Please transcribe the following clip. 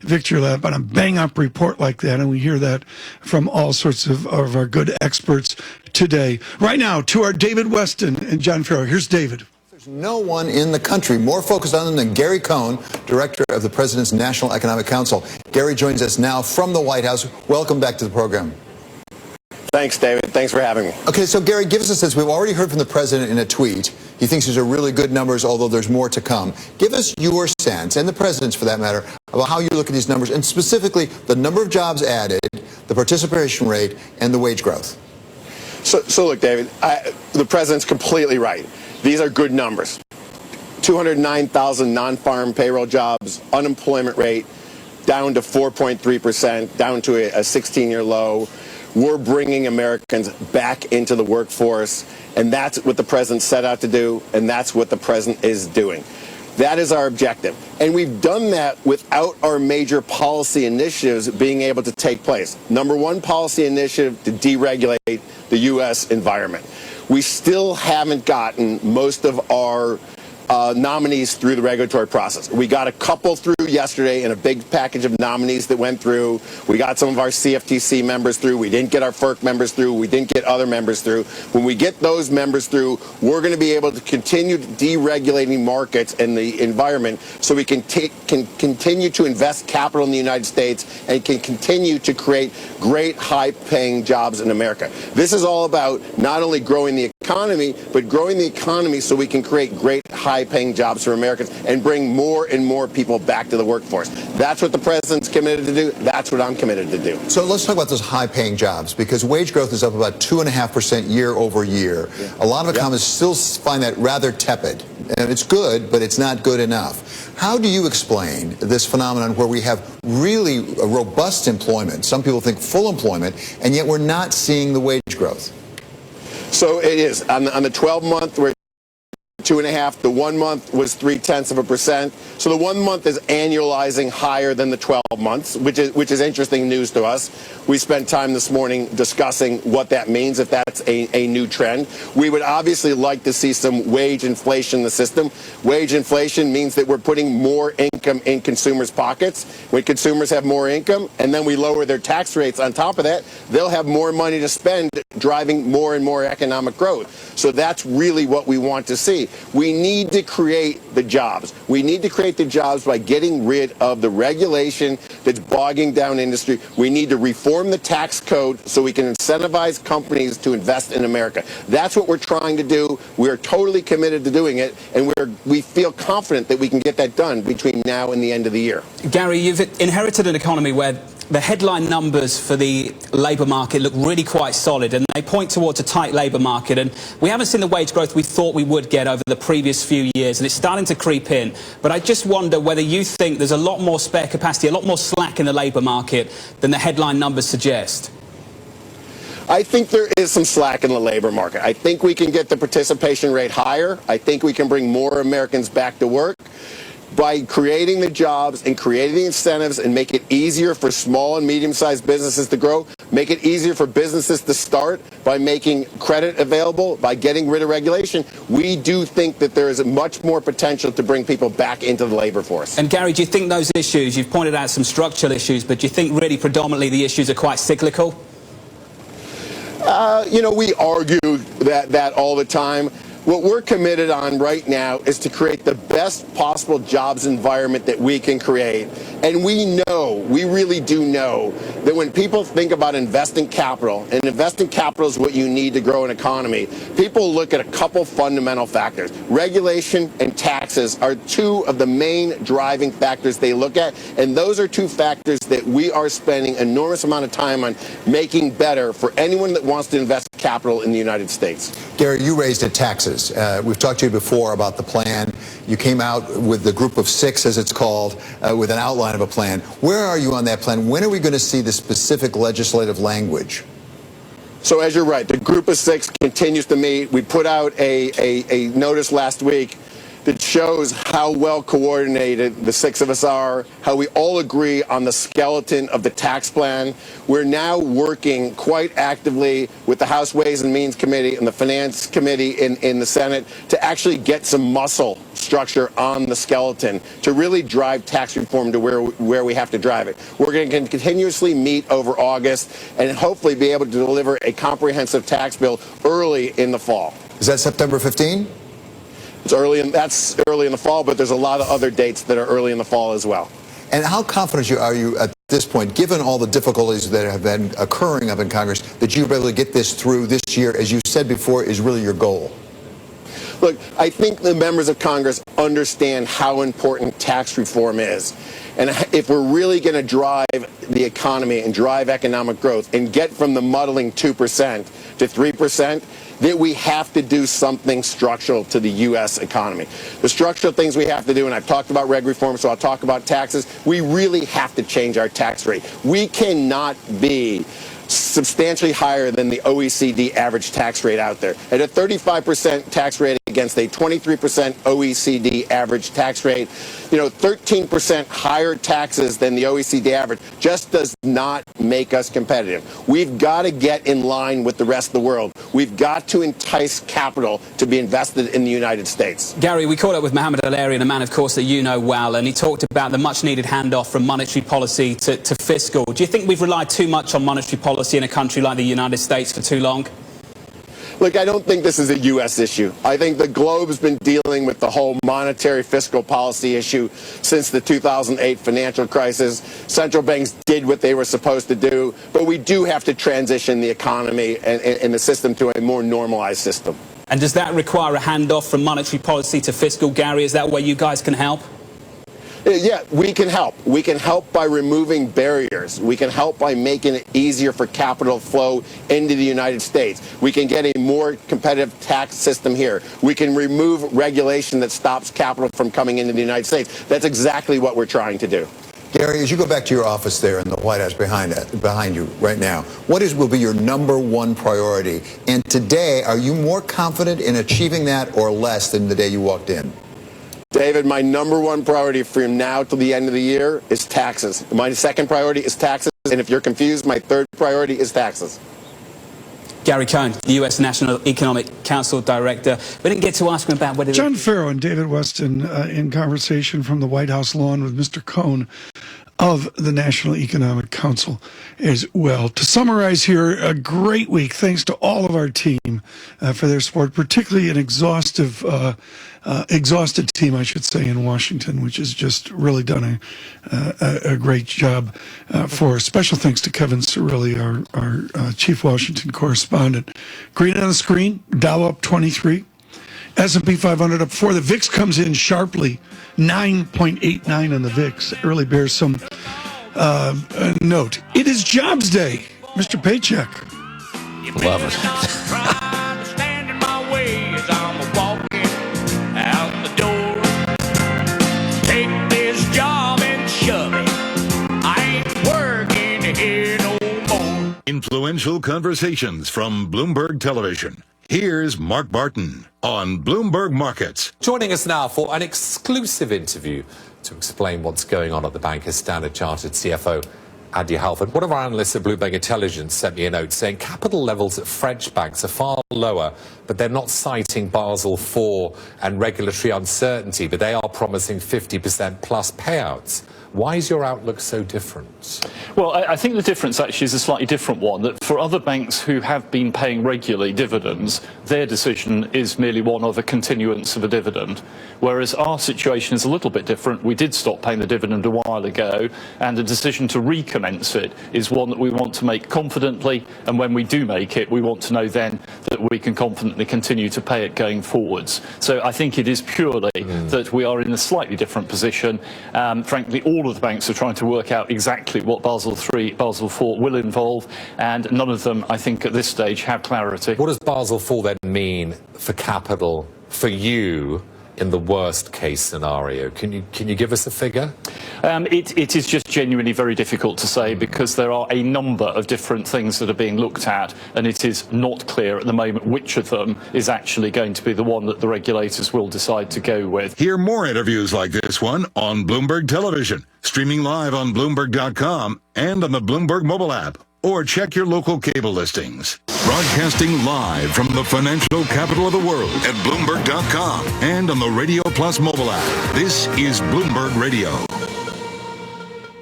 victory lap on a bang-up report like that, and we hear that from all sorts of our good experts today. Right now, to our David Weston and John Farrow. Here's David. There's no one in the country more focused on them than Gary Cohn, director of the President's National Economic Council. Gary joins us now from the White House. Welcome back to the program. Thanks, David. Thanks for having me. Okay, so Gary, give us a sense. We've already heard from the president in a tweet. He thinks these are really good numbers, although there's more to come. Give us your sense, and the president's for that matter, about how you look at these numbers, and specifically the number of jobs added, the participation rate, and the wage growth. So look, David, the president's completely right. These are good numbers. 209,000 non-farm payroll jobs, unemployment rate down to 4.3%, down to a 16-year low. We're bringing Americans back into the workforce, and that's what the president set out to do, and that's what the president is doing. That is our objective. And we've done that without our major policy initiatives being able to take place. Number one policy initiative to deregulate the U.S. environment. We still haven't gotten most of our nominees through the regulatory process. We got a couple through yesterday in a big package of nominees that went through. We got some of our CFTC members through. We didn't get our FERC members through. We didn't get other members through. When we get those members through, we're going to be able to continue deregulating markets and the environment so we can continue to invest capital in the United States and can continue to create great high-paying jobs in America. This is all about not only growing the economy, but growing the economy so we can create great high-paying jobs for Americans and bring more and more people back to the workforce. That's what the president's committed to do. That's what I'm committed to do. So let's talk about those high-paying jobs, because wage growth is up about 2.5% year over year. Yeah. A lot of economists still find that rather tepid. And it's good, but it's not good enough. How do you explain this phenomenon where we have really robust employment, some people think full employment, and yet we're not seeing the wage growth? So it is. On the 12-month, we're 2.5. The 1 month was 0.3%. So the 1 month is annualizing higher than the 12 months, which is interesting news to us. We spent time this morning discussing what that means, if that's a new trend. We would obviously like to see some wage inflation in the system. Wage inflation means that we're putting more income in consumers' pockets. When consumers have more income and then we lower their tax rates on top of that, they'll have more money to spend, driving more and more economic growth. So that's really what we want to see. We need to create the jobs. We need to create the jobs by getting rid of the regulation that's bogging down industry. We need to reform the tax code so we can incentivize companies to invest in America. That's what we're trying to do. We are totally committed to doing it, and we feel confident that we can get that done between now and the end of the year. Gary, you've inherited an economy where the headline numbers for the labour market look really quite solid, and they point towards a tight labour market, and we haven't seen the wage growth we thought we would get over the previous few years, and it's starting to creep in. But I just wonder whether you think there's a lot more spare capacity, a lot more slack in the labour market than the headline numbers suggest. I think there is some slack in the labor market. I think we can get the participation rate higher. I think we can bring more Americans back to work by creating the jobs and creating the incentives and make it easier for small and medium-sized businesses to grow, make it easier for businesses to start by making credit available, by getting rid of regulation. We do think that there is much more potential to bring people back into the labor force. And Gary, do you think those issues, you've pointed out some structural issues, but do you think really predominantly the issues are quite cyclical? We argue that all the time. What we're committed on right now is to create the best possible jobs environment that we can create. And we really do know that when people think about investing capital, and investing capital is what you need to grow an economy, people look at a couple fundamental factors. Regulation and taxes are two of the main driving factors they look at, and those are two factors that we are spending an enormous amount of time on making better for anyone that wants to invest capital in the United States. Gary, you raised it taxes. We've talked to you before about the plan. You came out with the Group of Six, as it's called, with an outline of a plan. Where are you on that plan? When are we going to see the specific legislative language? So as you're right, the Group of Six continues to meet. We put out a notice last week that shows how well coordinated the six of us are, how we all agree on the skeleton of the tax plan. We're now working quite actively with the House Ways and Means Committee and the Finance Committee in the Senate to actually get some muscle structure on the skeleton to really drive tax reform to where we have to drive it. We're going to continuously meet over August and hopefully be able to deliver a comprehensive tax bill early in the fall. Is that September 15? That's early in the fall, but there's a lot of other dates that are early in the fall as well. And how confident are you at this point, given all the difficulties that have been occurring up in Congress, that you'll be able to get this through this year, as you said before, is really your goal? Look, I think the members of Congress understand how important tax reform is. And if we're really going to drive the economy and drive economic growth and get from the muddling 2% to 3%, that we have to do something structural to the U.S. economy. The structural things we have to do, and I've talked about reg reform, so I'll talk about taxes, we really have to change our tax rate. We cannot be substantially higher than the OECD average tax rate out there. At a 35% tax rate against a 23% OECD average tax rate, 13% higher taxes than the OECD average just does not make us competitive. We've got to get in line with the rest of the world. We've got to entice capital to be invested in the United States. Gary, we caught up with Mohamed El-Erian, a man, of course, that you know well, and he talked about the much-needed handoff from monetary policy to fiscal. Do you think we've relied too much on monetary policy in a country like the United States for too long? Look, I don't think this is a U.S. issue. I think the globe's been dealing with the whole monetary fiscal policy issue since the 2008 financial crisis. Central banks did what they were supposed to do, but we do have to transition the economy and the system to a more normalized system. And does that require a handoff from monetary policy to fiscal, Gary? Is that where you guys can help? Yeah, we can help. We can help by removing barriers. We can help by making it easier for capital flow into the United States. We can get a more competitive tax system here. We can remove regulation that stops capital from coming into the United States. That's exactly what we're trying to do. Gary, as you go back to your office there in the White House behind you right now, what will be your #1 priority? And today, are you more confident in achieving that or less than the day you walked in? David, my #1 priority from now till the end of the year is taxes. My second priority is taxes, and if you're confused, my third priority is taxes. Gary Cohn, the U.S. National Economic Council Director. We didn't get to ask him about whether... John Farrow and David Weston in conversation from the White House lawn with Mr. Cohn of the National Economic Council as well. To summarize here, a great week. Thanks to all of our team for their support, particularly an exhausted team, I should say, in Washington, which has just really done a great job for us. Special thanks to Kevin Cirilli, our chief Washington correspondent. Green on the screen, Dow up 23. S&P 500 up 4. The VIX comes in sharply, 9.89 on the VIX. It really bears some note. It is Jobs Day, Mr. Paycheck. Love it. Influential conversations from Bloomberg Television. Here's Mark Barton on Bloomberg Markets. Joining us now for an exclusive interview to explain what's going on at the bank is Standard Chartered CFO Andy Halford. One of our analysts at Bloomberg Intelligence sent me a note saying capital levels at French banks are far lower, but they're not citing Basel IV and regulatory uncertainty, but they are promising 50% plus payouts. Why is your outlook so different? Well, I think the difference actually is a slightly different one, that for other banks who have been paying regularly dividends, their decision is merely one of a continuance of a dividend, whereas our situation is a little bit different. We did stop paying the dividend a while ago, and the decision to recommence it is one that we want to make confidently, and when we do make it, we want to know then that we can confidently continue to pay it going forwards. So I think it is purely that we are in a slightly different position. Frankly, all of the banks are trying to work out exactly what Basel III, Basel IV will involve, and none of them, I think, at this stage have clarity. What does Basel IV then mean for capital, for you, in the worst case scenario? Can you give us a figure? It is just genuinely very difficult to say because there are a number of different things that are being looked at, and it is not clear at the moment which of them is actually going to be the one that the regulators will decide to go with. Hear more interviews like this one on Bloomberg Television, streaming live on Bloomberg.com and on the Bloomberg mobile app. Or check your local cable listings. Broadcasting live from the financial capital of the world at Bloomberg.com and on the Radio Plus mobile app. This is Bloomberg Radio.